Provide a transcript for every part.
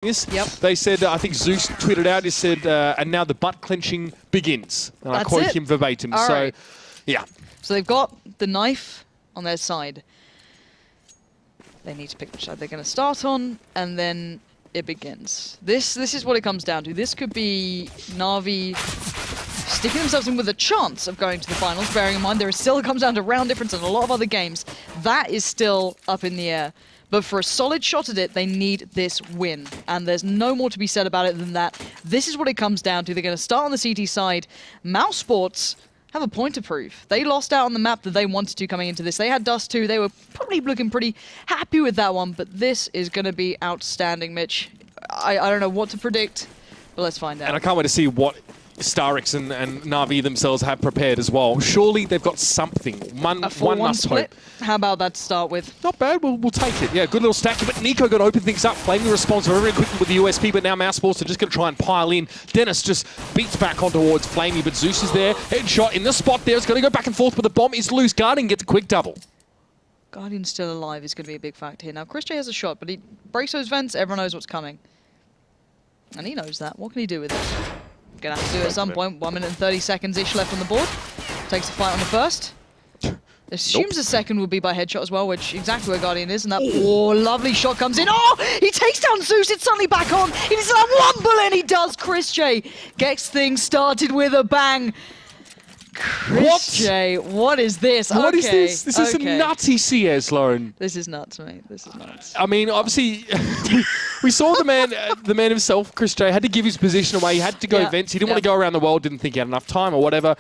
Yep. They said, I think Zeus tweeted out, he said, and now the butt clenching begins. And I quote him verbatim. All right. Yeah. So they've got the knife on their side. They need to pick which side they're going to start on, and then it begins. This is what it comes down to. This could be Na'Vi sticking themselves in with a chance of going to the finals, bearing in mind there still comes down to round difference and a lot of other games. That is still up in the air. But for a solid shot at it, they need this win. And there's no more to be said about it than that. This is what it comes down to. They're going to start on the CT side. mousesports have a point to prove. They lost out on the map that they wanted to coming into this. They had Dust 2. They were probably looking pretty happy with that one. But this is going to be outstanding, Mitch. I don't know what to predict, but let's find out. And I can't wait to see what Starix and Na'Vi themselves have prepared as well. Surely they've got something. One must split. hope. How about that to start with? Not bad. We'll take it. Yeah, good little stack. But Nico got to open things up. Flaming response very quickly with the USP, but now mousesports are just going to try and pile in. Dennis just beats back on towards Flamey, but Zeus is there. Headshot in the spot there. It's going to go back and forth, but the bomb is loose. Guardian gets a quick double. Guardian still alive is going to be a big factor here. Now, Chris J has a shot, but he breaks those vents. Everyone knows what's coming. And he knows that. What can he do with it? Gonna have to do it at some point. 1 minute and 30 seconds-ish left on the board. Takes the fight on the first. Assumes the second will be by headshot as well, which exactly where Guardian is. And that lovely shot comes in. Oh, he takes down Zeus. It's suddenly back on. He needs that one bullet, and he does. Chris J gets things started with a bang. Chris J, what is this? What is this? This is some nutty CS, Lauren. This is nuts, mate. This is nuts. I mean, obviously, we saw the man himself, Chris J, had to give his position away. He had to go events. He didn't want to go around the world, didn't think he had enough time or whatever.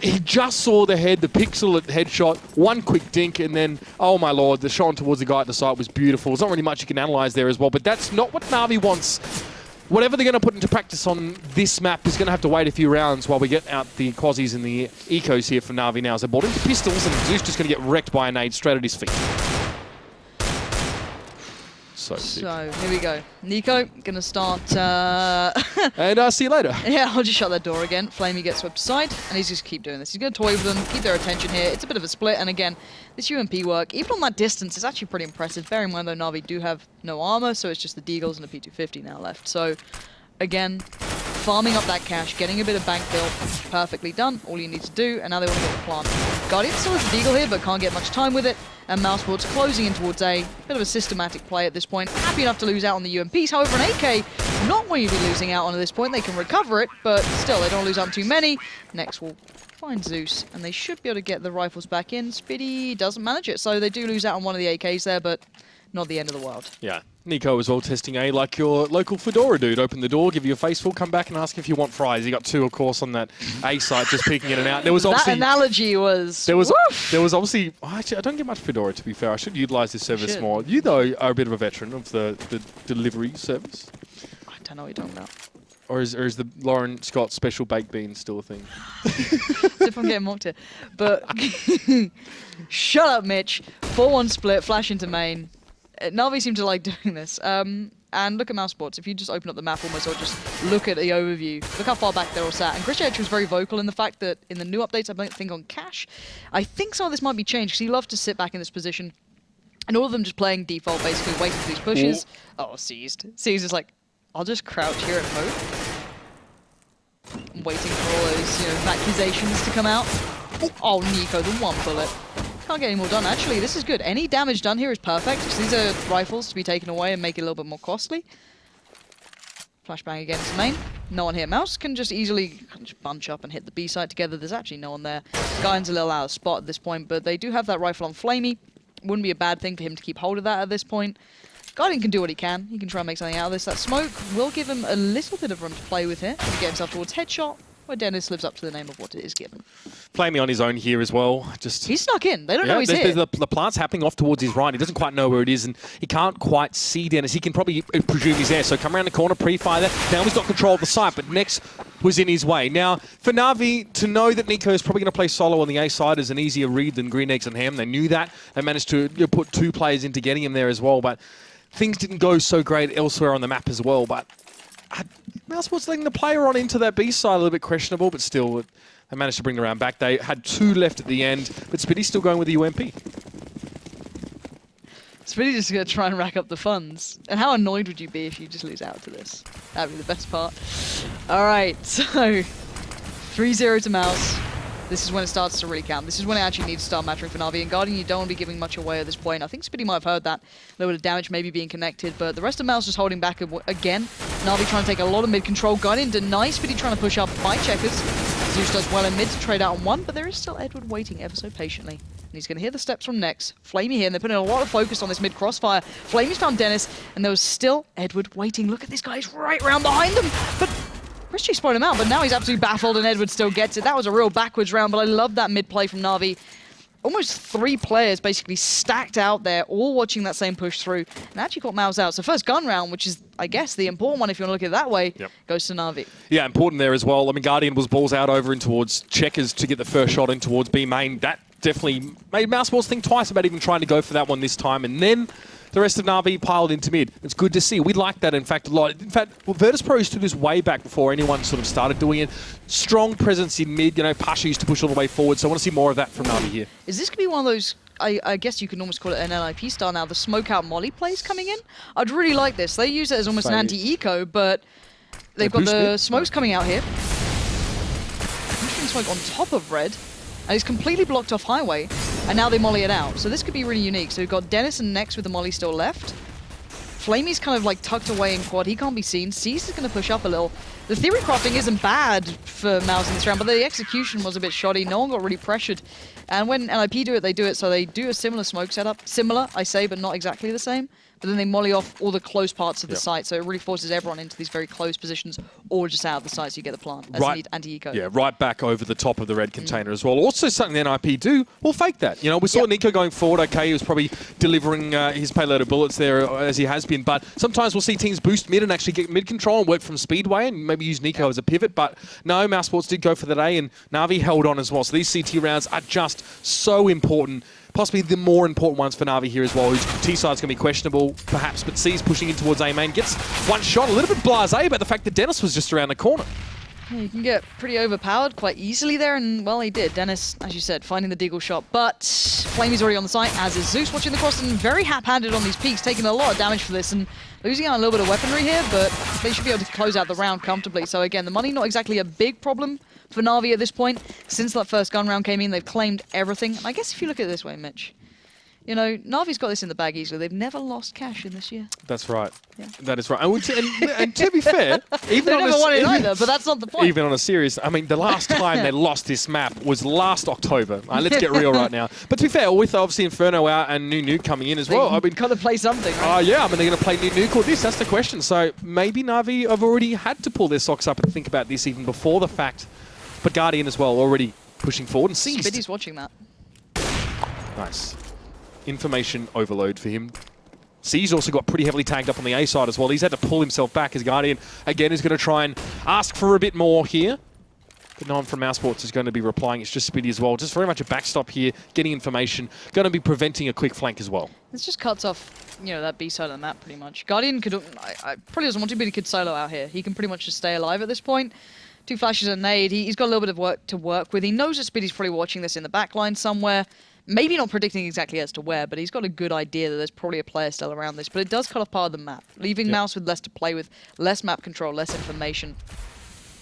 He just saw the head, the pixel at headshot, one quick dink, and then, oh my lord, the shot towards the guy at the side was beautiful. There's not really much you can analyze there as well, but that's not what Na'Vi wants. Whatever they're going to put into practice on this map is going to have to wait a few rounds while we get out the quasis and the ecos here for Na'Vi now. So bought into pistols, and Zeus just going to get wrecked by a nade straight at his feet. So here we go. Nico going to start... and see you later. Yeah, I'll just shut that door again. Flamey gets swept aside, and he's just keep doing this. He's going to toy with them, keep their attention here. It's a bit of a split, and again, this UMP work, even on that distance, is actually pretty impressive. Bear in mind, though, Na'Vi do have no armor, so it's just the Deagles and the P250 now left. So, again, farming up that cash, getting a bit of bank build, perfectly done. All you need to do, and now they want to get the plant. Guardian still has the Deagle here, but can't get much time with it. And mousesports closing in towards A. Bit of a systematic play at this point. Happy enough to lose out on the UMPs. However, an AK, not what you'd be losing out on at this point. They can recover it, but still, they don't lose out on too many. Next, we'll find Zeus, and they should be able to get the rifles back in. Spiddy doesn't manage it, so they do lose out on one of the AKs there, but not the end of the world. Yeah. Nico as well testing A like your local Fedora dude. Open the door, give you a face full, come back and ask if you want fries. He got two, of course, on that A site, just peeking in and out. There was obviously... That analogy was... There was obviously... Actually, I don't get much Fedora, to be fair. I should utilise this service more. You, though, are a bit of a veteran of the delivery service. I don't know what you're talking about. Or is the Lauren Scott special baked beans still a thing? As if I'm getting mocked here. But... Shut up, Mitch. 4-1 split, flash into main. Na'Vi seem to like doing this. And look at mousesports. If you just open up the map almost, or just look at the overview, look how far back they're all sat. And Chris J was very vocal in the fact that in the new updates, I think on Cash, I think some of this might be changed, because he loves to sit back in this position. And all of them just playing default, basically, waiting for these pushes. Oh, Seized. Seized is like, I'll just crouch here and hope. I'm waiting for all those, accusations to come out. Oh, Nico, the one bullet. Can't get any more done. Actually, this is good. Any damage done here is perfect. So these are rifles to be taken away and make it a little bit more costly. Flashbang again to main. No one here. Mouse can just easily bunch up and hit the B side together. There's actually no one there. Guardian's a little out of spot at this point, but they do have that rifle on Flamey. Wouldn't be a bad thing for him to keep hold of that at this point. Guardian can do what he can. He can try and make something out of this. That smoke will give him a little bit of room to play with here. To get himself towards headshot, where Dennis lives up to the name of what it is given. Flamey on his own here as well. He's snuck in. They don't know he's here. The plant's happening off towards his right. He doesn't quite know where it is, and he can't quite see Dennis. He can probably presume he's there. So come around the corner, pre-fire there. Now he's got control of the site, but Nex was in his way. Now, for Na'Vi to know that Nico is probably going to play solo on the A side is an easier read than Green Eggs and Ham. They knew that. They managed to put two players into getting him there as well, but things didn't go so great elsewhere on the map as well. But mousesports letting the player on into that B side a little bit questionable, but still, they managed to bring the round back. They had two left at the end, but Spiddy's still going with the UMP. Spitty's just going to try and rack up the funds. And how annoyed would you be if you just lose out to this? That'd be the best part. All right, so 3-0 to mouz. This is when it starts to really count. This is when it actually needs to start mattering for Na'Vi. And Guardian, you don't want to be giving much away at this point. I think Spitty might have heard that. A little bit of damage maybe being connected, but the rest of mouz just holding back again. Na'Vi trying to take a lot of mid control. Guardian denies Spitty trying to push up by checkers. Zeus does well in mid to trade out on one, but there is still Edward waiting ever so patiently. And he's going to hear the steps from Nex. Flamey here, and they're putting a lot of focus on this mid crossfire. Flamey's found Dennis, and there was still Edward waiting. Look at this guy, he's right round behind them. But Christy spotted him out, but now he's absolutely baffled, and Edward still gets it. That was a real backwards round, but I love that mid play from Na'Vi. Almost 3 players basically stacked out there, all watching that same push through, and actually caught mouz out. So first gun round, which is, I guess, the important one if you want to look at it that way, goes to Na'Vi. Yeah, important there as well. I mean, Guardian was balls out over in towards checkers to get the first shot in towards B main. That definitely made mousesports think twice about even trying to go for that one this time, and then the rest of Na'Vi piled into mid. It's good to see. We like that, in fact, a lot. In fact, Virtus Pro used to do this way back before anyone sort of started doing it. Strong presence in mid. You know, Pasha used to push all the way forward, so I want to see more of that from Na'Vi here. Is this going to be one of those, I guess you can almost call it an LIP style now, the smoke out molly plays coming in? I'd really like this. They use it as almost an anti-eco, but they've got the smokes coming out here. Pushing smoke on top of red, and he's completely blocked off highway. And now they molly it out. So this could be really unique. So we've got Dennis and Nex with the molly still left. Flamey's kind of like tucked away in quad. He can't be seen. Cease is going to push up a little. The theory crafting isn't bad for mouz in this round, but the execution was a bit shoddy. No one got really pressured. And when LIP do it, they do it. So they do a similar smoke setup. Similar, I say, but not exactly the same. But then they molly off all the close parts of the site. So it really forces everyone into these very close positions or just out of the site so you get the plant as an anti-eco. Yeah, right back over the top of the red container as well. Also something the NIP do, we'll fake that. You know, we saw Nico going forward. Okay, he was probably delivering his payload of bullets there as he has been. But sometimes we'll see teams boost mid and actually get mid control and work from Speedway and maybe use Nico as a pivot. But no, mousesports did go for that A and Na'Vi held on as well. So these CT rounds are just so important. Possibly the more important ones for Na'Vi here as well. T-side's going to be questionable, perhaps, but C's pushing in towards A main. Gets one shot, a little bit blasé about the fact that Dennis was just around the corner. Yeah, you can get pretty overpowered quite easily there, and, well, he did. Dennis, as you said, finding the deagle shot, but Flamey's already on the site, as is Zeus watching the cross, and very hap-handed on these peaks, taking a lot of damage for this, and losing out a little bit of weaponry here, but they should be able to close out the round comfortably. So, again, the money not exactly a big problem for Na'Vi at this point. Since that first gun round came in, they've claimed everything. And I guess if you look at it this way, Mitch, you know, Na'Vi's got this in the bag easily. They've never lost cash in this year. That's right. Yeah. That is right. And to be fair, even they on never won it either, but that's not the point. Even on a serious, I mean, the last time they lost this map was last October. Let's get real right now. But to be fair, with obviously Inferno out and New Nuke coming in as well, I mean, got to play something, right? yeah, I mean, they're going to play New Nuke or this. That's the question. So maybe Na'Vi have already had to pull their socks up and think about this even before the fact. But Guardian as well, already pushing forward and seized. Spitty's watching that. Nice. Information overload for him. C's also got pretty heavily tagged up on the A side as well. He's had to pull himself back as Guardian, again, is going to try and ask for a bit more here. But no one from mousesports is going to be replying. It's just Spitty as well. Just very much a backstop here, getting information. Going to be preventing a quick flank as well. This just cuts off, you know, that B side of the map pretty much. Guardian could, I probably doesn't want to, but he could solo out here. He can pretty much just stay alive at this point. 2 flashes and nade. He's got a little bit of work to work with. He knows that Spitty's probably watching this in the back line somewhere. Maybe not predicting exactly as to where, but he's got a good idea that there's probably a player still around this. But it does cut off part of the map, leaving mouz with less to play with, less map control, less information.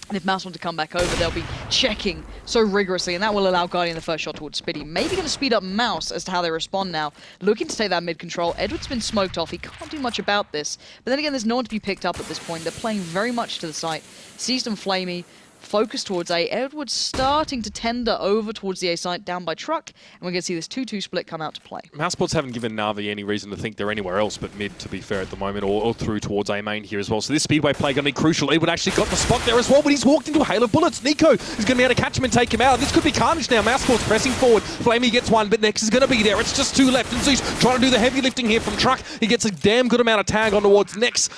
And if mouz want to come back over, they'll be checking so rigorously, and that will allow Guardian the first shot towards Spitty. Maybe going to speed up mouz as to how they respond now. Looking to take that mid control. Edward's been smoked off. He can't do much about this. But then again, there's no one to be picked up at this point. They're playing very much to the site. Seized and Flamey. Focus towards A. Edward's starting to tender over towards the A site, down by truck, and we're going to see this 2-2 split come out to play. mousesports haven't given Na'Vi any reason to think they're anywhere else but mid, to be fair, at the moment, or through towards A main here as well. So this Speedway play going to be crucial. Edward actually got the spot there as well, but he's walked into a hail of bullets. Nico is going to be able to catch him and take him out. This could be carnage now. mousesports pressing forward. Flamey gets one, but Nex is going to be there. It's just 2 left, and Zeus trying to do the heavy lifting here from truck. He gets a damn good amount of tag on towards Nex.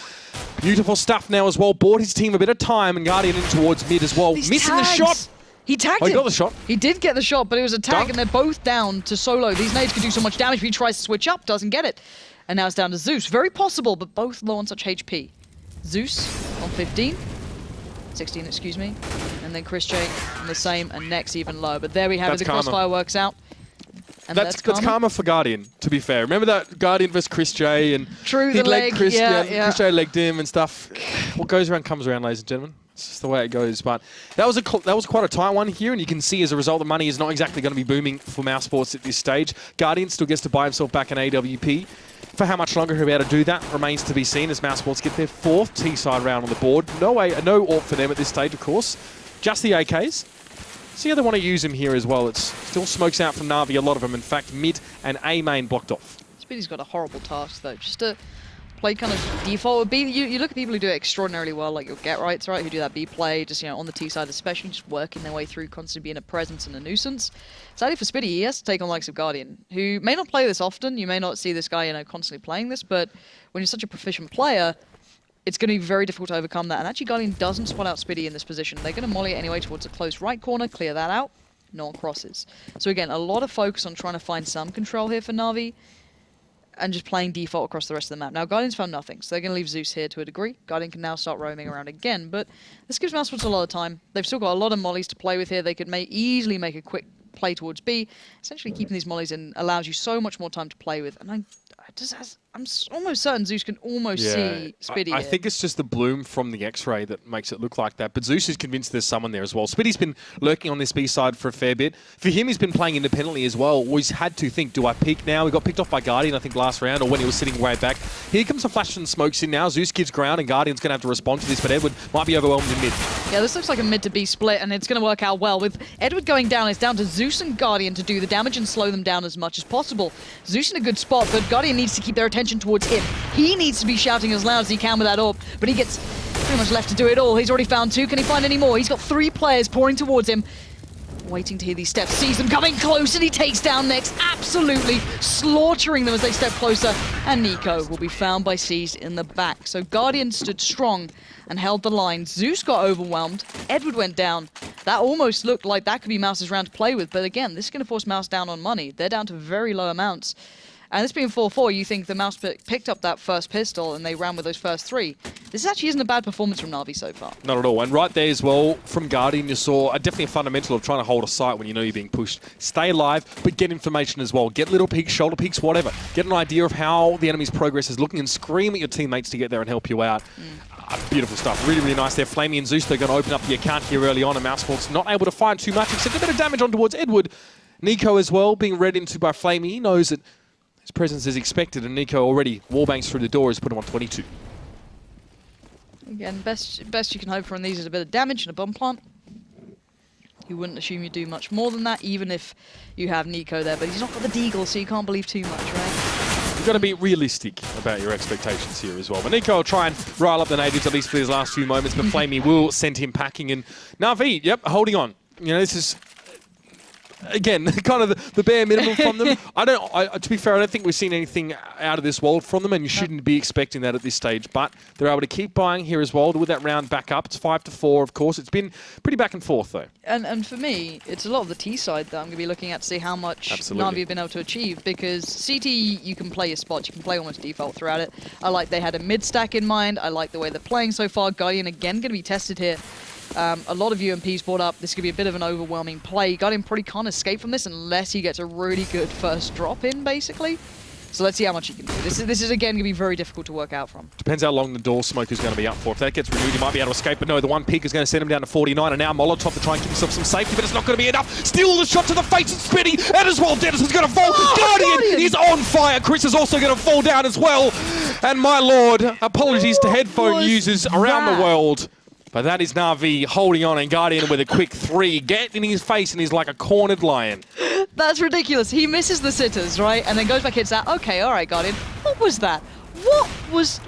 Beautiful stuff now as well. Bought his team a bit of time, and Guardian in towards mid as well. These Missing tags. the shot. He tagged he got the shot. He did get the shot, but it was a tag, and they're both down to solo. These nades could do so much damage, but he tries to switch up, doesn't get it. And now it's down to Zeus. Very possible, but both low on such HP. Zeus on 15. 16, excuse me. And then Chris J on the same, and Nex even low. But there we have it. The crossfire works out. And that's karma for Guardian, to be fair. Remember that Guardian versus Chris J? And True, the leg. Chris J legged him and stuff. What goes around comes around, ladies and gentlemen. It's just the way it goes. But that was quite a tight one here, and you can see as a result the money is not exactly going to be booming for Mousesports at this stage. Guardian still gets to buy himself back an AWP. For how much longer he'll be able to do that remains to be seen as Mousesports get their 4th T-side round on the board. No AWP for them at this stage, of course. Just the AKs. See how they want to use him here as well. It's still smokes out from Na'Vi, a lot of them. In fact, mid and A main blocked off. Speedy's got a horrible task, though. Just to play kind of default with B. You look at people who do it extraordinarily well, like your Get-Rights, right, who do that B play, just, on the T side especially, just working their way through, constantly being a presence and a nuisance. Sadly for Speedy, he has to take on the likes of Guardian, who may not play this often. You may not see this guy, constantly playing this, but when you're such a proficient player, it's going to be very difficult to overcome that. And actually, Guardian doesn't spot out Speedy in this position. They're going to molly it anyway towards a close right corner, clear that out. No one crosses. So again, a lot of focus on trying to find some control here for Na'Vi and just playing default across the rest of the map. Now, Guardian's found nothing, so they're going to leave Zeus here to a degree. Guardian can now start roaming around again, but this gives Mousesports a lot of time. They've still got a lot of mollies to play with here. They could easily make a quick play towards B. Essentially, keeping these mollies in allows you so much more time to play with. And I'm almost certain Zeus can almost see Speedy. I think it's just the bloom from the X-ray that makes it look like that. But Zeus is convinced there's someone there as well. Speedy's been lurking on this B side for a fair bit. For him, he's been playing independently as well. He's had to think, do I peek now? He got picked off by Guardian, I think, last round, or when he was sitting way back. Here comes the flash and smokes in now. Zeus gives ground, and Guardian's going to have to respond to this, but Edward might be overwhelmed in mid. Yeah, this looks like a mid to B split, and it's going to work out well. With Edward going down, it's down to Zeus and Guardian to do the damage and slow them down as much as possible. Zeus in a good spot, but Guardian needs to keep their attention towards him. He needs to be shouting as loud as he can with that AWP, but he gets pretty much left to do it all. He's already found 2. Can he find any more? He's got 3 players pouring towards him. Waiting to hear these steps, sees them coming close, and he takes down next, absolutely slaughtering them as they step closer. And Nico will be found by Seized in the back. So Guardian stood strong and held the line. Zeus got overwhelmed. Edward went down. That almost looked like that could be Mouse's round to play with, but again, this is going to force Mouse down on money. They're down to very low amounts. And this being 4-4, you think the Mouse picked up that first pistol and they ran with those first 3. This actually isn't a bad performance from Na'Vi so far. Not at all. And right there as well, from Guardian, you saw definitely a fundamental of trying to hold a sight when you know you're being pushed. Stay alive, but get information as well. Get little peeks, shoulder peeks, whatever. Get an idea of how the enemy's progress is looking and scream at your teammates to get there and help you out. Beautiful stuff. Really, really nice there. Flamey and Zeus, they're going to open up the account here early on, and Mousesports not able to find too much, except a bit of damage on towards Edward. Nico as well, being read into by Flamey. He knows that his presence is expected, and Nico already wallbangs through the door, has put him on 22. Again, best you can hope for on these is a bit of damage and a bomb plant. You wouldn't assume you do much more than that, even if you have Nico there, but he's not got the deagle, so you can't believe too much, right? You've got to be realistic about your expectations here as well. But Nico will try and rile up the natives, at least for his last few moments, but Flamey will send him packing. And Na'Vi, yep, holding on. This is, again, kind of the bare minimum from them. To be fair, I don't think we've seen anything out of this world from them, and you shouldn't be expecting that at this stage. But they're able to keep buying here as well with that round back up. It's 5-4, of course. It's been pretty back and forth, though. And for me, it's a lot of the T side that I'm going to be looking at to see how much Na'Vi have been able to achieve. Because CT, you can play your spots. You can play almost default throughout it. I like they had a mid stack in mind. I like the way they're playing so far. Guardian, again, going to be tested here. A lot of UMPs brought up this could be a bit of an overwhelming play. Guardian probably can't escape from this unless he gets a really good first drop in, basically. So let's see how much he can do. This is again, going to be very difficult to work out from. Depends how long the door smoke is going to be up for. If that gets renewed, he might be able to escape. But no, the one peak is going to send him down to 49. And now Molotov to try and give himself some safety, but it's not going to be enough. Still the shot to the face of Spitty. And as well, Dennis is going to fall. Guardian is on fire. Chris is also going to fall down as well. And my lord, apologies to headphone users around the world. But that is Na'Vi holding on, and Guardian with a quick 3. Get in his face, and he's like a cornered lion. That's ridiculous. He misses the sitters, right? And then goes back, hits that. Okay, all right, Guardian. What was that? What was...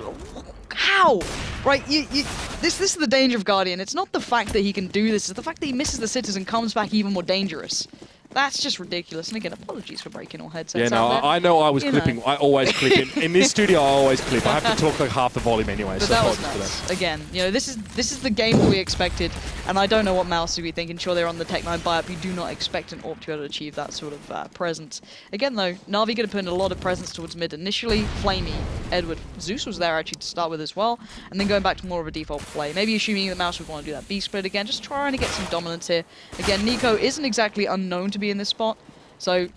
How? Right, this is the danger of Guardian. It's not the fact that he can do this. It's the fact that he misses the sitters and comes back even more dangerous. That's just ridiculous. And again, apologies for breaking all headsets. Yeah, no, I know I was clipping. I always clip. In this studio, I always clip. I have to talk like half the volume anyway. But so that was nuts. Again, this is the game that we expected, and I don't know what Mouse would be thinking. Sure, they're on the Tech 9 buy-up. You do not expect an AWP to be able to achieve that sort of presence. Again, though, Na'Vi going to put in a lot of presence towards mid initially. Flamey, Edward, Zeus was there actually to start with as well, and then going back to more of a default play. Maybe assuming that Mouse would want to do that B split again, just trying to get some dominance here. Again, Nico isn't exactly unknown to be in this spot. So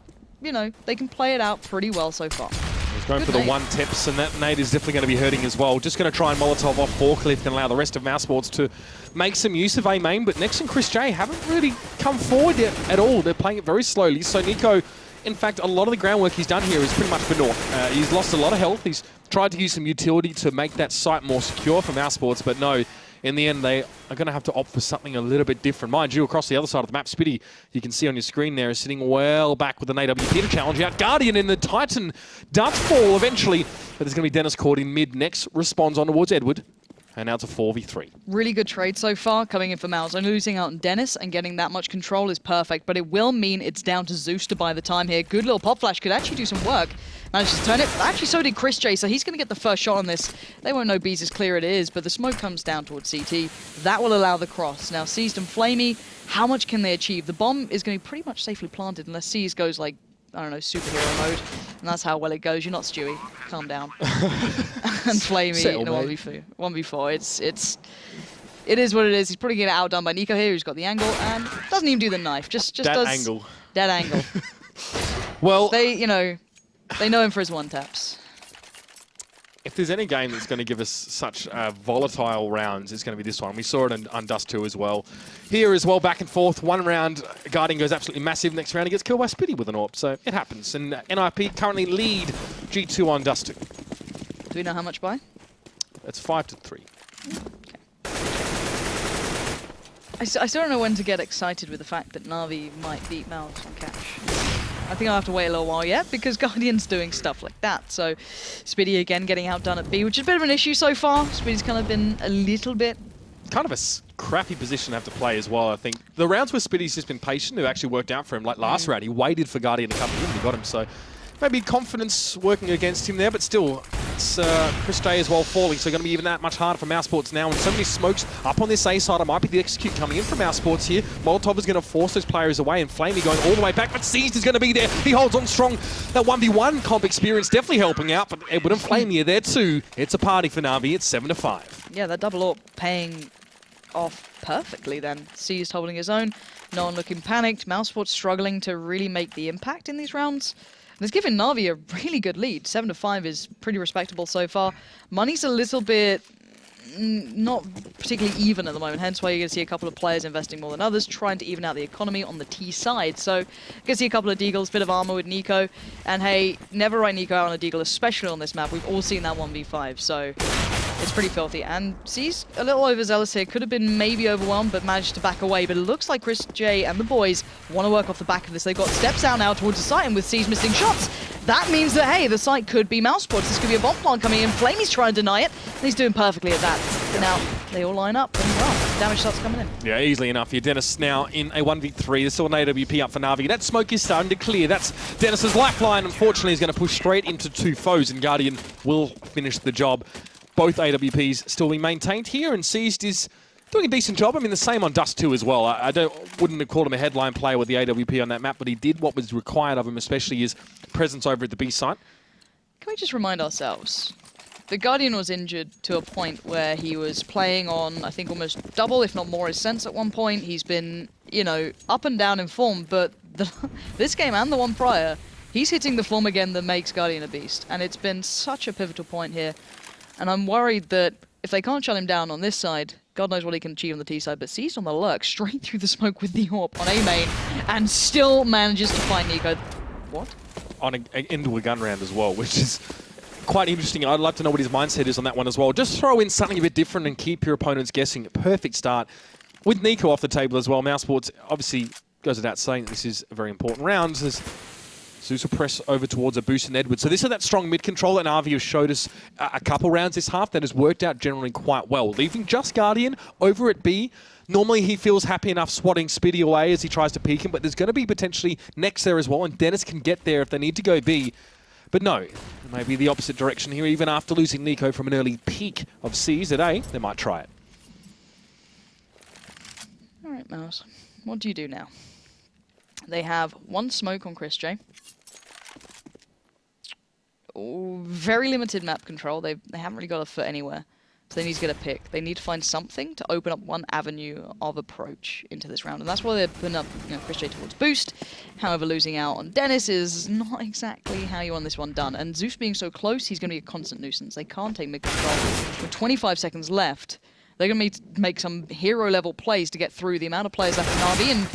you know, they can play it out pretty well so far. He's going Good for the nade. one tips, and that nade is definitely going to be hurting as well. Just going to try and Molotov off Forklift and allow the rest of mousesports to make some use of A main, but Nex and Chris J haven't really come forward yet at all. They're playing it very slowly, so Nico, in fact, a lot of the groundwork he's done here is pretty much for North. He's lost a lot of health. He's tried to use some utility to make that site more secure for mousesports, but no, in the end, they are going to have to opt for something a little bit different. Mind you, across the other side of the map, Spitty, you can see on your screen there, is sitting well back with an AWP to challenge out. Guardian in the Titan does fall eventually, but there's going to be Dennis caught in mid. Next responds on towards Edward. And now it's a 4v3. Really good trade so far coming in for mouz. Only losing out on Dennis and getting that much control is perfect, but it will mean it's down to Zeus to buy the time here. Good little pop flash could actually do some work. Managed to turn it. Actually, so did Chris J, so he's going to get the first shot on this. They won't know B's as clear it is, but the smoke comes down towards CT. That will allow the cross. Now, Seized and Flamey, how much can they achieve? The bomb is going to be pretty much safely planted unless Seized goes like, I don't know, superhero mode. And that's how well it goes. You're not Stewie. Calm down. And Flamey in a 1v4. It is what it is. He's probably getting outdone by Nico here, who's got the angle and doesn't even do the knife. Just does angle. Dead angle. Well, They know him for his one taps. if there's any game that's going to give us such volatile rounds, it's going to be this one. We saw it on Dust 2 as well. Here as well, back and forth. One round, Guardian goes absolutely massive. Next round, he gets killed by Spitty with an AWP. So it happens. And NIP currently lead G2 on Dust 2. Do we know how much by? It's 5-3. I still don't know when to get excited with the fact that Na'Vi might beat mouz on catch. I think I'll have to wait a little while yet because Guardian's doing stuff like that. So Spitty again getting outdone at B, which is a bit of an issue so far. Spitty's kind of been a little bit... Kind of a crappy position to have to play as well, I think. The rounds where Spitty's just been patient, it actually worked out for him. Like last round, he waited for Guardian to come in and he got him. So maybe confidence working against him there, but still, it's Chris J as well falling, so going to be even that much harder for mousesports now. And so many smokes up on this A side. It might be the execute coming in from mousesports here. Molotov is going to force those players away, and Flamey going all the way back, but Seized is going to be there. He holds on strong. That 1v1 comp experience definitely helping out, but Edward and Flamey are there too. It's a party for Na'Vi. It's 7-5. Yeah, that double AWP paying off perfectly then. Seized holding his own. No one looking panicked. mousesports struggling to really make the impact in these rounds. And it's given Na'Vi a really good lead. 7-5 is pretty respectable so far. Money's a little bit not particularly even at the moment, hence why you're going to see a couple of players investing more than others, trying to even out the economy on the T side. So you can see a couple of deagles, bit of armor with Nico. And hey, never write Nico out on a deagle, especially on this map. We've all seen that 1v5, so it's pretty filthy. And C's a little overzealous here. Could have been maybe overwhelmed, but managed to back away. But it looks like Chris J and the boys want to work off the back of this. They've got steps out now towards the site, and with C's missing shots, that means that, hey, the site could be mousesports. This could be a bomb plant coming in. Flamey's trying to deny it, and he's doing perfectly at that. But now they all line up, and well, damage shots coming in. Yeah, easily enough here. Dennis now in a 1v3. There's still an AWP up for Na'Vi. That smoke is starting to clear. That's Dennis's lifeline. Unfortunately, he's going to push straight into two foes, and Guardian will finish the job. Both AWPs still being maintained here, and Seized is doing a decent job. I mean, the same on Dust 2 as well. I wouldn't have called him a headline player with the AWP on that map, but he did what was required of him, especially his presence over at the B site. Can we just remind ourselves? The Guardian was injured to a point where he was playing on, I think, almost double, if not more, his sense at one point. He's been, you know, up and down in form, but this game and the one prior, he's hitting the form again that makes Guardian a beast. And it's been such a pivotal point here. And I'm worried that if they can't shut him down on this side, God knows what he can achieve on the T side, but Seized on the lurk, straight through the smoke with the AWP on A main, and still manages to find Nico. What? Into a gun round as well, which is quite interesting. I'd like to know what his mindset is on that one as well. Just throw in something a bit different and keep your opponents guessing. Perfect start. With Nico off the table as well, mousesports obviously goes without saying that this is a very important round. Zeus will press over towards a boost in Edward. So this is that strong mid control that Na'Vi has showed us a couple rounds this half that has worked out generally quite well. Leaving just Guardian over at B. Normally he feels happy enough swatting Spitty away as he tries to peek him, but there's going to be potentially Nex there as well, and Dennis can get there if they need to go B. But no, it may be the opposite direction here. Even after losing Nico from an early peak of C's at A, they might try it. All right, mouz. What do you do now? They have one smoke on Chris J. Oh, very limited map control. They haven't really got a foot anywhere. So they need to get a pick. They need to find something to open up one avenue of approach into this round. And that's why they're putting up Chris J towards boost. However, losing out on Dennis is not exactly how you want this one done. And Zeus being so close, he's going to be a constant nuisance. They can't take mid-control. With 25 seconds left, they're going to make some hero-level plays to get through the amount of players left in Na'Vi. And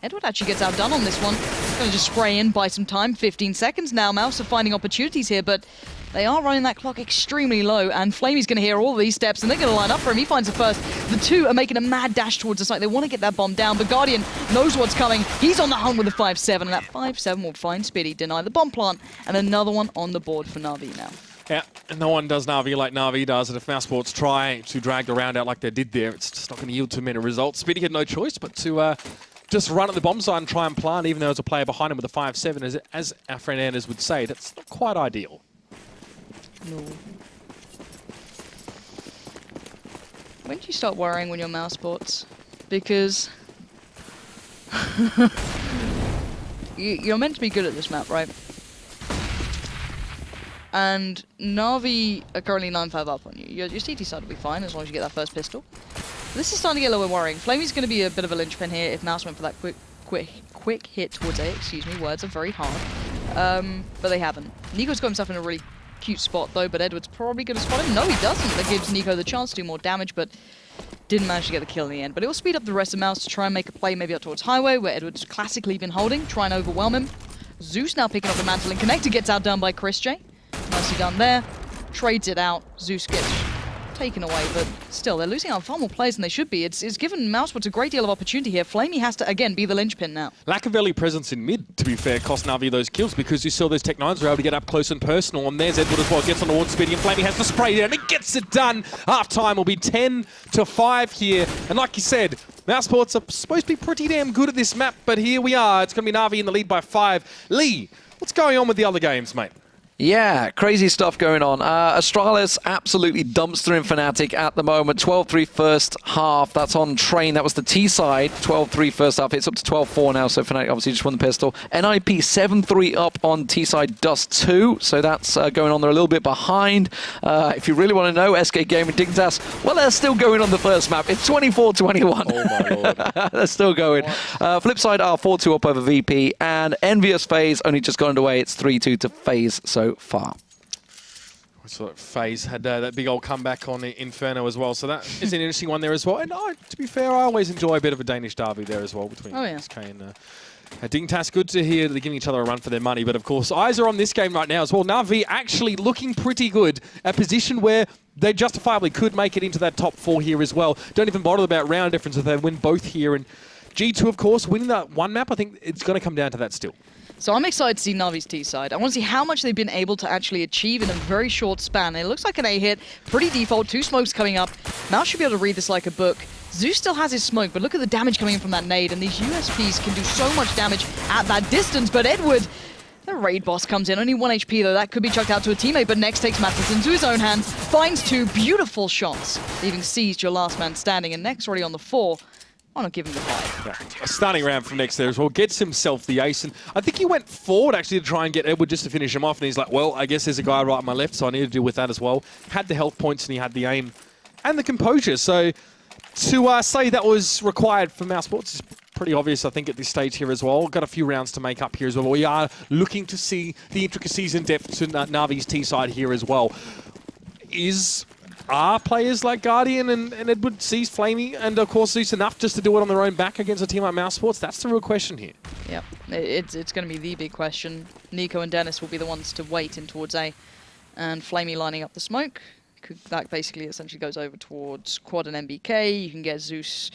Edward actually gets outdone on this one. Going to just spray in, buy some time. 15 seconds now. Mouse are finding opportunities here, but they are running that clock extremely low, and Flamey's going to hear all these steps, and they're going to line up for him. He finds the first. The two are making a mad dash towards the site. They want to get that bomb down, but Guardian knows what's coming. He's on the hunt with a 5-7, and that 5-7 will find Spitty, deny the bomb plant, and another one on the board for Na'Vi now. Yeah, and no one does Na'Vi like Na'Vi does, and if mousesports try to drag the round out like they did there, it's just not going to yield too many results. Spitty had no choice but to just run at the bomb side and try and plant, even though there's a player behind him with a 5-7. As our friend Anders would say, that's not quite ideal. No. When do you start worrying when you're mousesports? Because you're meant to be good at this map, right? And Na'Vi are currently 9-5 up on you. Your CT side will be fine as long as you get that first pistol. This is starting to get a little bit worrying. Flamey's going to be a bit of a linchpin here if Mouse went for that quick hit towards A. Excuse me, words are very hard. But they haven't. Nico's got himself in a really cute spot though, but Edward's probably going to spot him. No, he doesn't. That gives Nico the chance to do more damage, but didn't manage to get the kill in the end. But it will speed up the rest of Mouse to try and make a play maybe up towards Highway, where Edward's classically been holding, try and overwhelm him. Zeus now picking up the mantle and Connector gets outdone by Chris J. Nicely done there. Trades it out. Zeus gets taken away, but still, they're losing out far more players than they should be. It's given mousesports a great deal of opportunity here. Flamey has to, again, be the linchpin now. Lack of early presence in mid, to be fair, cost Na'Vi those kills because you saw those Tech-9s were able to get up close and personal, and there's Edward as well, gets on the towards Spitty, and Flamey has to spray it, and he gets it done. Half-time will be 10-5 here, and like you said, mousesports are supposed to be pretty damn good at this map, but here we are. It's going to be Na'Vi in the lead by 5. Lee, what's going on with the other games, mate? Yeah, crazy stuff going on. Astralis absolutely dumps through in Fnatic at the moment. 12-3 first half. That's on Train. That was the T side. 12-3 first half. It's up to 12-4 now, so Fnatic obviously just won the pistol. NIP 7-3 up on T side Dust 2. So that's going on. They're a little bit behind. If you really want to know, SK Gaming Dignitas, well, they're still going on the first map. It's 24-21. Oh my lord. They're still going. Flip side are 4-2 up over VP. And Envious FaZe only just got underway. It's 3-2 to FaZe so far. So FaZe had that big old comeback on Inferno as well, so that is an interesting one there as well. And to be fair, I always enjoy a bit of a Danish derby there as well between SK and Dignitas. Good to hear they're giving each other a run for their money, but of course, eyes are on this game right now as well. Na'Vi actually looking pretty good, a position where they justifiably could make it into that top 4 here as well. Don't even bother about round difference if they win both here. And G2, of course, winning that one map, I think it's going to come down to that still. So I'm excited to see Na'Vi's T side. I want to see how much they've been able to actually achieve in a very short span. It looks like an A hit, pretty default, 2 smokes coming up. Mouse should be able to read this like a book. Zeus still has his smoke, but look at the damage coming in from that nade, and these USPs can do so much damage at that distance. But Edward, the raid boss comes in, only 1 HP though. That could be chucked out to a teammate, but Next takes matters into his own hands, finds 2 beautiful shots, leaving Seized your last man standing, and Next already on the 4. Why not give him the 5? Yeah, a stunning round from Next there as well. Gets himself the ace. And I think he went forward actually to try and get Edward just to finish him off. And he's like, well, I guess there's a guy right on my left, so I need to deal with that as well. Had the health points and he had the aim and the composure. So to say that was required for mousesports is pretty obvious, I think, at this stage here as well. Got a few rounds to make up here as well. We are looking to see the intricacies and depth to Na'Vi's T side here as well. Are players like Guardian and Edward sees Flamey and of course Zeus enough just to do it on their own back against a team like mousesports? That's the real question here. Yep, it's going to be the big question. Nico and Dennis will be the ones to wait in towards A, and Flamey lining up the smoke. That basically essentially goes over towards Quad and MBK. You can get Zeus.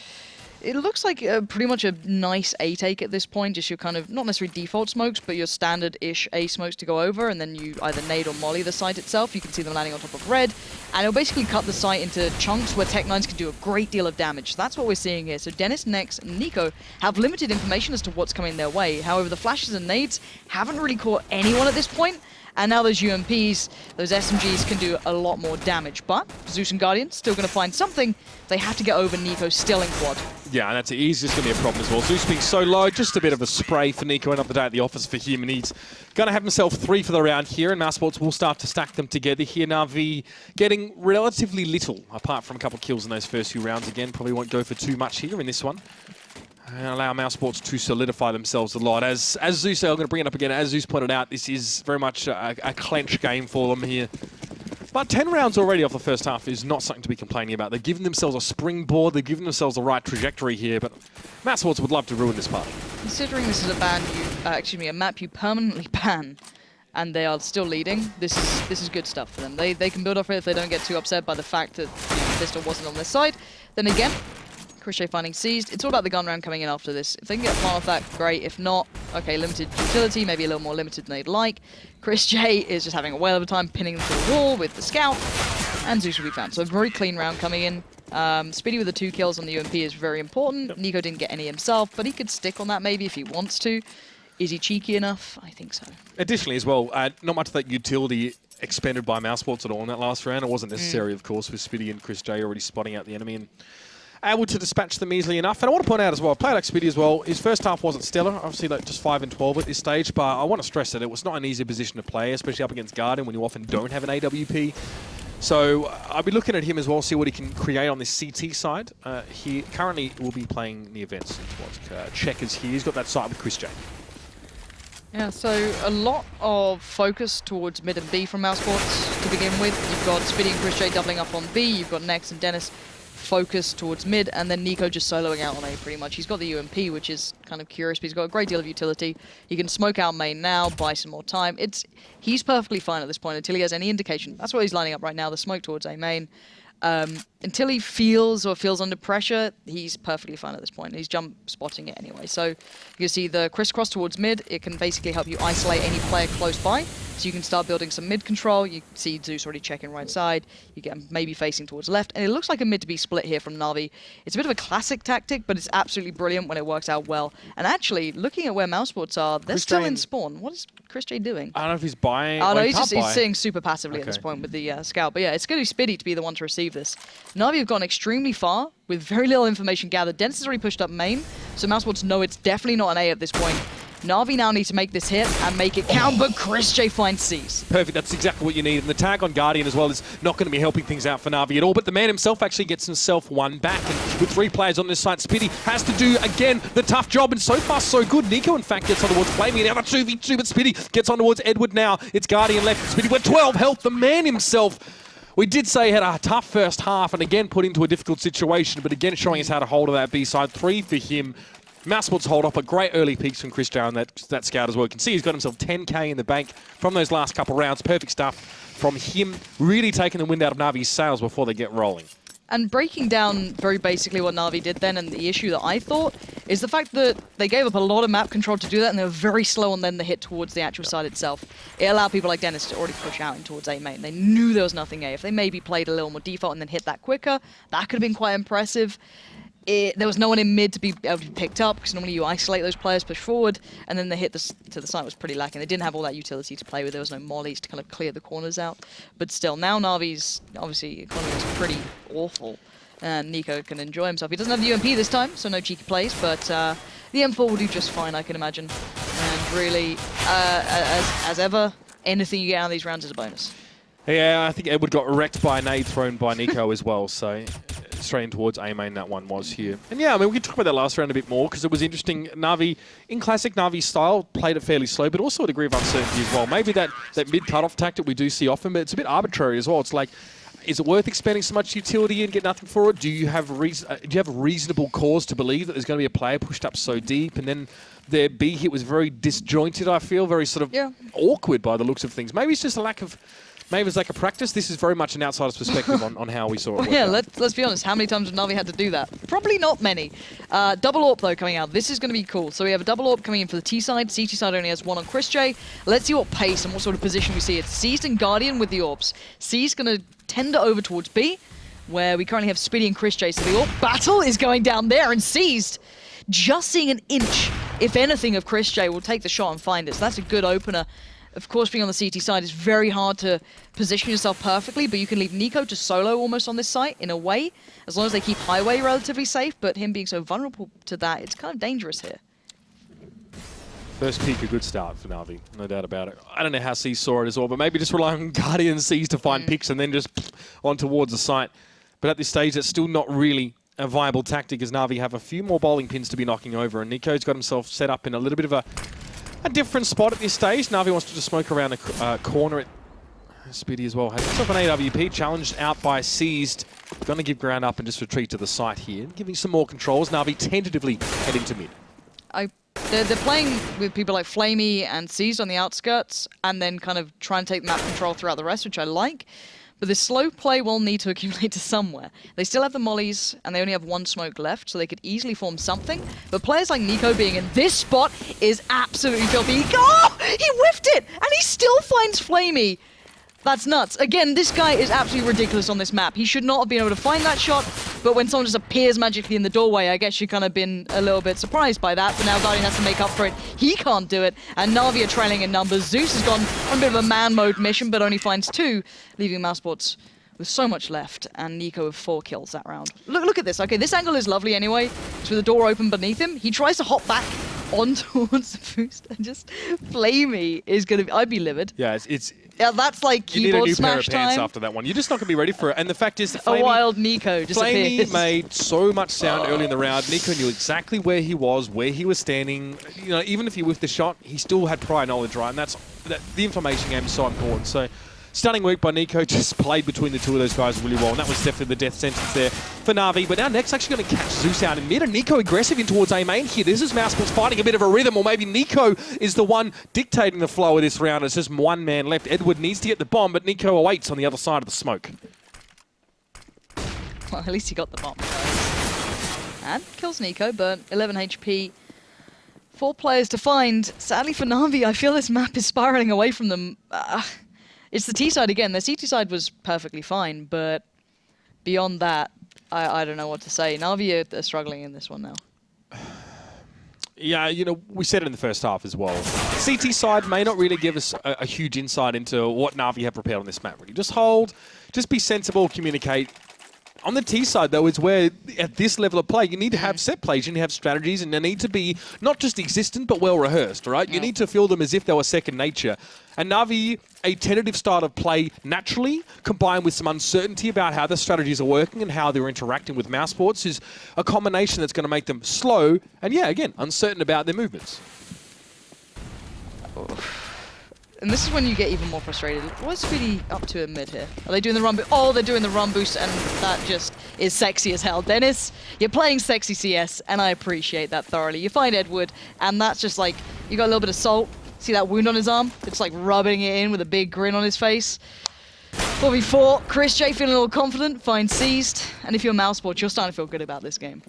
It looks like pretty much a nice A take at this point, just your kind of, not necessarily default smokes, but your standard-ish A smokes to go over, and then you either nade or molly the site itself. You can see them landing on top of red, and it'll basically cut the site into chunks where Tech-9s can do a great deal of damage. That's what we're seeing here. So Dennis, Nex, and Nico have limited information as to what's coming their way. However, the flashes and nades haven't really caught anyone at this point, And now those UMPs, those SMGs can do a lot more damage. But Zeus and Guardian still going to find something. They have to get over Nico still in quad. Yeah, and that's easy. It's going to be a problem as well. Zeus being so low, just a bit of a spray for Nico. End of the day at the office for him, and he's going to have himself 3 for the round here, and mousesports will start to stack them together here. Na'Vi getting relatively little, apart from a couple of kills in those first few rounds. Again, probably won't go for too much here in this one. And allow mousesports to solidify themselves a lot. As Zeus, I'm going to bring it up again, as Zeus pointed out, this is very much a clench game for them here. But 10 rounds already off the first half is not something to be complaining about. They've given themselves a springboard, they've given themselves the right trajectory here, but mousesports would love to ruin this party. Considering this is a map you permanently ban, and they are still leading, this is good stuff for them. They can build off it if they don't get too upset by the fact that Pistol wasn't on their side. Then again, Crochet finding seized. It's all about the gun round coming in after this. If they can get a farm off that, great. If not, okay, limited utility, maybe a little more limited than they'd like. Chris J is just having a whale of a time pinning them to the wall with the scout, and Zeus will be found. So a very clean round coming in. Speedy with the 2 kills on the UMP is very important. Yep. Nico didn't get any himself, but he could stick on that maybe if he wants to. Is he cheeky enough? I think so. Additionally as well, not much of that utility expended by mousesports at all in that last round. It wasn't necessary, of course, with Speedy and Chris J already spotting out the enemy and able to dispatch them easily enough. And I want to point out as well, player like Speedy as well, his first half wasn't stellar, obviously like just 5 and 12 at this stage, but I want to stress that it was not an easy position to play, especially up against Guardian when you often don't have an AWP. So I'll be looking at him as well, see what he can create on this CT side. He currently will be playing the events towards checkers here. He's got that side with Chris J. Yeah, so a lot of focus towards mid and B from mousesports to begin with. You've got Speedy and Chris J doubling up on B, you've got Nex and Dennis focus towards mid, and then Nico just soloing out on A pretty much. He's got the UMP, which is kind of curious, but he's got a great deal of utility. He can smoke out main now, buy some more time. He's perfectly fine at this point until he has any indication. That's what he's lining up right now, the smoke towards A main. Until he feels under pressure, he's perfectly fine at this point. He's jump spotting it anyway. So you can see the crisscross towards mid. It can basically help you isolate any player close by. So you can start building some mid control. You see Zeus already checking right side. You get him maybe facing towards left. And it looks like a mid to be split here from Na'Vi. It's a bit of a classic tactic, but it's absolutely brilliant when it works out well. And actually, looking at where mousesports are, they're still in spawn. What is Chris J doing? I don't know if he's buying. Oh, no, he's sitting super passively at this point with the scout. But yeah, it's going to be Speedy to be the one to receive this. Na'Vi have gone extremely far with very little information gathered. Dennis has already pushed up main, so mousesports know it's definitely not an A at this point. Na'Vi now needs to make this hit and make it count, but Chris J finds C's. Perfect, that's exactly what you need. And the tag on Guardian as well is not going to be helping things out for Na'Vi at all, but the man himself actually gets himself one back. And with 3 players on this side, Speedy has to do, again, the tough job, and so far so good. Nico, in fact, gets on towards Flamey, and now the 2v2, but Speedy gets on towards Edward now. It's Guardian left, Speedy with 12 health, the man himself. We did say he had a tough first half and again put into a difficult situation, but again showing us how to hold of that B side. 3 for him. mousesports hold up, but great early peaks from Chris J on that scout as well. You can see he's got himself 10k in the bank from those last couple rounds. Perfect stuff from him, really taking the wind out of Na'Vi's sails before they get rolling. And breaking down very basically what Na'Vi did then, and the issue that I thought, is the fact that they gave up a lot of map control to do that, and they were very slow on then the hit towards the actual side itself. It allowed people like Dennis to already push out in towards A main. They knew there was nothing A. If they maybe played a little more default and then hit that quicker, that could have been quite impressive. There was no one in mid to be able to be picked up, because normally you isolate those players, push forward, and then the hit to the side was pretty lacking. They didn't have all that utility to play with. There was no mollies to kind of clear the corners out. But still, now Na'Vi's, obviously, economy is pretty awful. And Nico can enjoy himself. He doesn't have the UMP this time, so no cheeky plays, but the M4 will do just fine, I can imagine. And really, as ever, anything you get out of these rounds is a bonus. Yeah, I think Edward got wrecked by a nade thrown by Nico as well, so straight in towards A main that one was here. And yeah, I mean, we could talk about that last round a bit more, because it was interesting. Na'Vi, in classic Na'Vi style, played it fairly slow, but also a degree of uncertainty as well. Maybe that mid cutoff tactic we do see often, but it's a bit arbitrary as well. It's like, is it worth expending so much utility and get nothing for it? Do you have reasonable cause to believe that there's going to be a player pushed up so deep? And then their B hit was very disjointed, I feel, very sort of awkward by the looks of things. Maybe it's just a lack of... Maybe it's like a practice. This is very much an outsider's perspective on how we saw it. Yeah, let's be honest. How many times have Na'Vi had to do that? Probably not many. Double AWP, though, coming out. This is going to be cool. So we have a double AWP coming in for the T side. CT side only has one on Chris J. Let's see what pace and what sort of position we see. It's Seized and Guardian with the AWPs. C's going to tender over towards B, where we currently have Speedy and Chris J. So the AWP battle is going down there, and Seized just seeing an inch, if anything, of Chris J will take the shot and find it. So that's a good opener. of course, being on the CT side is very hard to position yourself perfectly, but you can leave Nico to solo almost on this site in a way, as long as they keep highway relatively safe, but him being so vulnerable to that, it's kind of dangerous here. First peak, a good start for Na'Vi, no doubt about it. I don't know how C's saw it as well, but maybe just relying on Guardian C's to find picks and then just on towards the site. But at this stage, it's still not really a viable tactic as Na'Vi have a few more bowling pins to be knocking over, and Nico's got himself set up in a little bit of a different spot at this stage. Na'Vi wants to just smoke around the corner at Speedy as well. Has himself an AWP, challenged out by Seized. Going to give ground up and just retreat to the site here, giving some more controls. Na'Vi tentatively head into mid. They're playing with people like Flamey and Seized on the outskirts, and then kind of trying to take map control throughout the rest, which I like. But this slow play will need to accumulate to somewhere. They still have the mollies, and they only have one smoke left, so they could easily form something. But players like Nico being in this spot is absolutely filthy. Oh! He whiffed it! And he still finds Flamey. That's nuts. Again, this guy is absolutely ridiculous on this map. He should not have been able to find that shot, but when someone just appears magically in the doorway, I guess you've kind of been a little bit surprised by that, but now Guardian has to make up for it. He can't do it, and Na'Vi are trailing in numbers. Zeus has gone on a bit of a man mode mission, but only finds 2, leaving mousesports with so much left, and Nico with 4 kills that round. Look at this. Okay, this angle is lovely anyway. It's with the door open beneath him. He tries to hop back on towards the boost, and just Flamey is going to be... I'd be livid. Yeah, it's yeah, that's like keyboard you need a new smash pair of pants time. after that one. You're just not going to be ready for it. And the fact is that A wild Nico just Flamey appears. made so much sound early in the round. Nico knew exactly where he was standing. You know, even if he whiffed the shot, he still had prior knowledge, right? And the information game is so important. So stunning work by Nico, just played between the two of those guys really well, and that was definitely the death sentence there for Na'Vi. But now next actually going to catch Zeus out in mid, and Nico aggressive in towards A main here. This is mousesports finding a bit of a rhythm, or maybe Nico is the one dictating the flow of this round. It's just one man left. Edward needs to get the bomb, but Nico awaits on the other side of the smoke. Well, at least he got the bomb. And kills Nico, but 11 HP. 4 players to find. Sadly for Na'Vi, I feel this map is spiraling away from them. It's the T side again. The CT side was perfectly fine, but beyond that, I don't know what to say. Na'Vi are struggling in this one now. Yeah, you know, we said it in the first half as well. CT side may not really give us a huge insight into what Na'Vi have prepared on this map. Really, just hold, just be sensible, communicate. On the T side, though, is where, at this level of play, you need to have set plays, you need to have strategies, and they need to be not just existent, but well-rehearsed, right? You need to feel them as if they were second nature. And Na'Vi, a tentative start of play naturally, combined with some uncertainty about how the strategies are working and how they're interacting with mousesports, is a combination that's going to make them slow and, yeah, again, uncertain about their movements. And this is when you get even more frustrated. What is Speedy up to in mid here? Are they doing the run boost? Oh, they're doing the run boost, and that just is sexy as hell. Dennis, you're playing sexy CS, and I appreciate that thoroughly. You find Edward, and that's just like, you got a little bit of salt. See that wound on his arm? It's like rubbing it in with a big grin on his face. 4v4, Chris J feeling all confident, finds Seized, and if you're mousesports, you're starting to feel good about this game.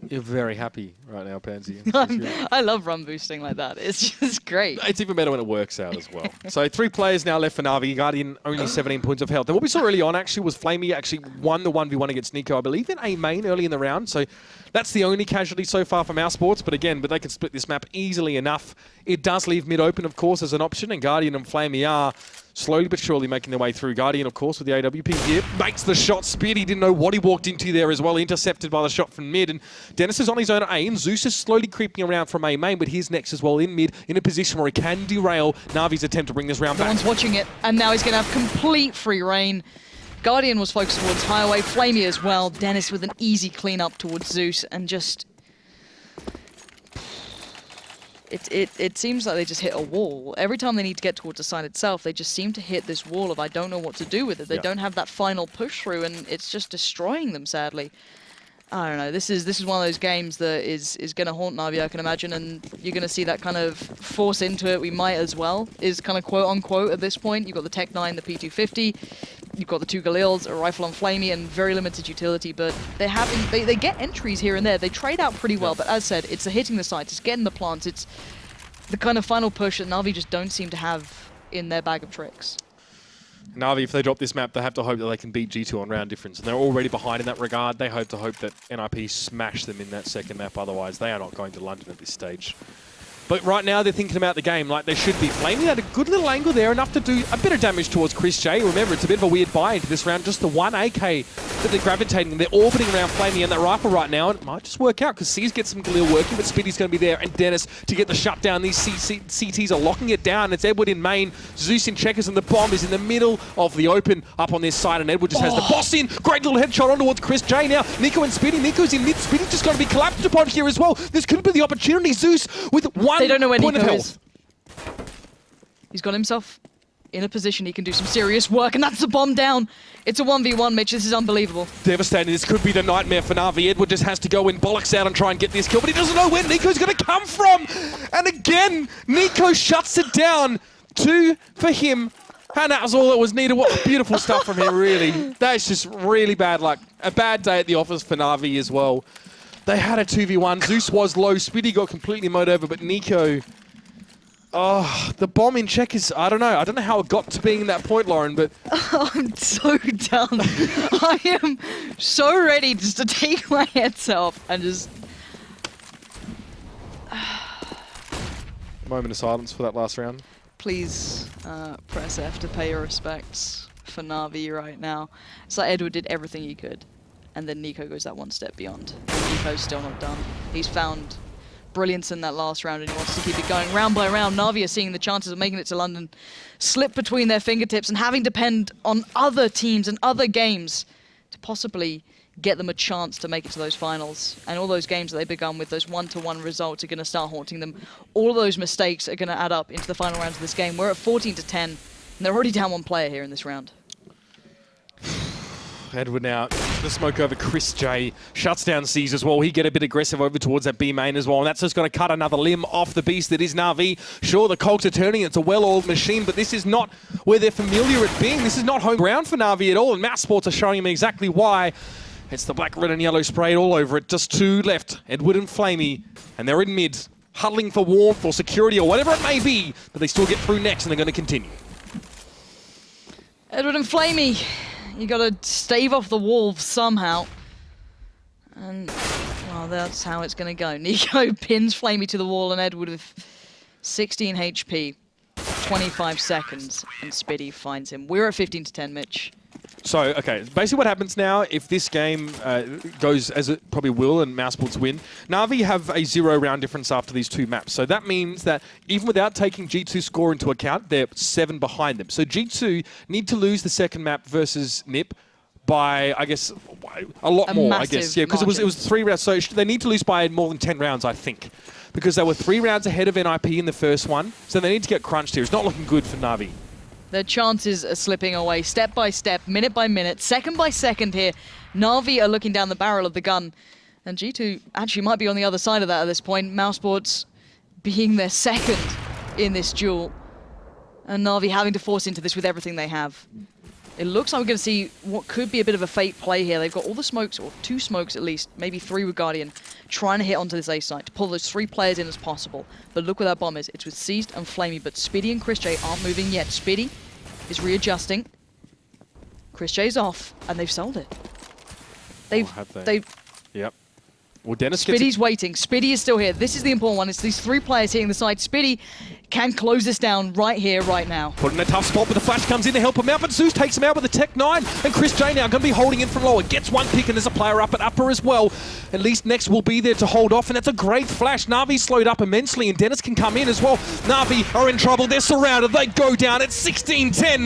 You're very happy right now, Pansy. I love run boosting like that. It's just great. It's even better when it works out as well. So 3 players now left for Na'Vi. Guardian only 17 points of health. And what we saw early on actually was Flamey actually won the 1v1 against Nico, I believe, in A main early in the round. So that's the only casualty so far from mousesports. But again, they can split this map easily enough. It does leave mid open, of course, as an option. And Guardian and Flamey are slowly but surely making their way through. Guardian, of course, with the AWP here, makes the shot. Speedy didn't know what he walked into there as well, intercepted by the shot from mid. And Dennis is on his own at A, and Zeus is slowly creeping around from A main, but he's next as well in mid, in a position where he can derail Na'Vi's attempt to bring this round No back. one's watching it, and now he's going to have complete free reign. Guardian was focused towards Highway, Flamey as well. Dennis with an easy cleanup towards Zeus, and just... It seems like they just hit a wall. Every time they need to get towards the side itself, they just seem to hit this wall of I don't know what to do with it. They don't have that final push through, and it's just destroying them, sadly. I don't know. This is one of those games that is going to haunt Na'Vi, I can imagine, and you're going to see that kind of force into it. We might as well, is kind of quote-unquote at this point. You've got the Tech 9, the P250, you've got the 2 Galils, a rifle on Flamey, and very limited utility, but they get entries here and there. They trade out pretty well, but as said, it's the hitting the sites, it's getting the plants, it's the kind of final push that Na'Vi just don't seem to have in their bag of tricks. Na'Vi, if they drop this map, they have to hope that they can beat G2 on round difference. And they're already behind in that regard. They hope that NIP smash them in that second map. Otherwise, they are not going to London at this stage. But right now they're thinking about the game like they should be. Flamey had a good little angle there, enough to do a bit of damage towards Chris J. Remember, it's a bit of a weird buy into this round. Just the one AK that they're gravitating. They're orbiting around Flamey and that rifle right now. And it might just work out because C's get some Galil working, but Spiddy's going to be there. And Dennis to get the shutdown. These CTs are locking it down. It's Edward in main, Zeus in checkers, and the bomb is in the middle of the open up on this side. And Edward just has the boss in. Great little headshot on towards Chris J now. Nico and Spiddy. Nico's in mid. Spiddy's just going to be collapsed upon here as well. This could be the opportunity. Zeus with one They don't know where point Nico of is. health. He's got himself in a position he can do some serious work, and that's the bomb down. It's a 1v1, Mitch. This is unbelievable. Devastating. This could be the nightmare for Na'Vi. Edward just has to go in, bollocks out and try and get this kill, but he doesn't know where Nico's going to come from. And again, Nico shuts it down. 2 for him. And that was all that was needed. What beautiful stuff from him, really. That's just really bad luck. A bad day at the office for Na'Vi as well. They had a 2v1. Zeus was low. Spiddy got completely mowed over, but Nico... Oh, the bomb in check is... I don't know. I don't know how it got to being that point, Lauren, but... I'm so done. I am so ready just to take my heads off and just... Moment of silence for that last round. Please press F to pay your respects for Na'Vi right now. It's like Edward did everything he could, and then Nico goes that one step beyond. Nico's still not done. He's found brilliance in that last round, and he wants to keep it going round by round. Na'Vi are seeing the chances of making it to London slip between their fingertips and having to depend on other teams and other games to possibly get them a chance to make it to those finals. And all those games that they've begun with, those 1-1 results, are going to start haunting them. All of those mistakes are going to add up into the final rounds of this game. We're at 14-10, and they're already down one player here in this round. Edward now, the smoke over Chris J. Shuts down C's as well. He get a bit aggressive over towards that B main as well. And that's just going to cut another limb off the beast that is Na'Vi. Sure, the cogs are turning. It's a well-oiled machine, but this is not where they're familiar at being. This is not home ground for Na'Vi at all. And mousesports are showing him exactly why. It's the black, red, and yellow sprayed all over it. Just 2 left, Edward and Flamey. And they're in mid, huddling for warmth or security or whatever it may be. But they still get through next, and they're going to continue. Edward and Flamey, you got to stave off the wolves somehow. And, well, that's how it's going to go. Nico pins Flamey to the wall, and Edward with 16 HP, 25 seconds, and Spiddy finds him. We're at 15-10, Mitch. So, okay, basically what happens now, if this game goes as it probably will and mousesports win, Na'Vi have a 0-round difference after these 2 maps. So that means that even without taking G2's score into account, they're 7 behind them. So G2 need to lose the second map versus NIP by, I guess, a lot more, I guess. Yeah, because it was 3 rounds. So they need to lose by more than 10 rounds, I think. Because they were 3 rounds ahead of NIP in the first one. So they need to get crunched here. It's not looking good for Na'Vi. Their chances are slipping away step by step, minute by minute, second by second here. Na'Vi are looking down the barrel of the gun. And G2 actually might be on the other side of that at this point. mousesports being their second in this duel. And Na'Vi having to force into this with everything they have. It looks like we're going to see what could be a bit of a fate play here. They've got all the smokes, or 2 smokes at least, maybe 3 with Guardian, trying to hit onto this A site to pull those 3 players in as possible. But look where that bomb is. It's with Seized and Flamey, but Spiddy and Chris J aren't moving yet. Spiddy is readjusting. Chris J's off, and they've sold it. They've Yep. Well, Dennis Spiddy's waiting. Spiddy is still here. This is the important one. It's these 3 players hitting the side. Spiddy can close this down right here, right now. Put in a tough spot, but the flash comes in to help him out, but Zeus takes him out with a Tech 9, and Chris J now going to be holding in from lower. Gets 1 pick, and there's a player up at upper as well. At least Next will be there to hold off, and that's a great flash. Na'Vi slowed up immensely, and Dennis can come in as well. Na'Vi are in trouble. They're surrounded. They go down at 16-10.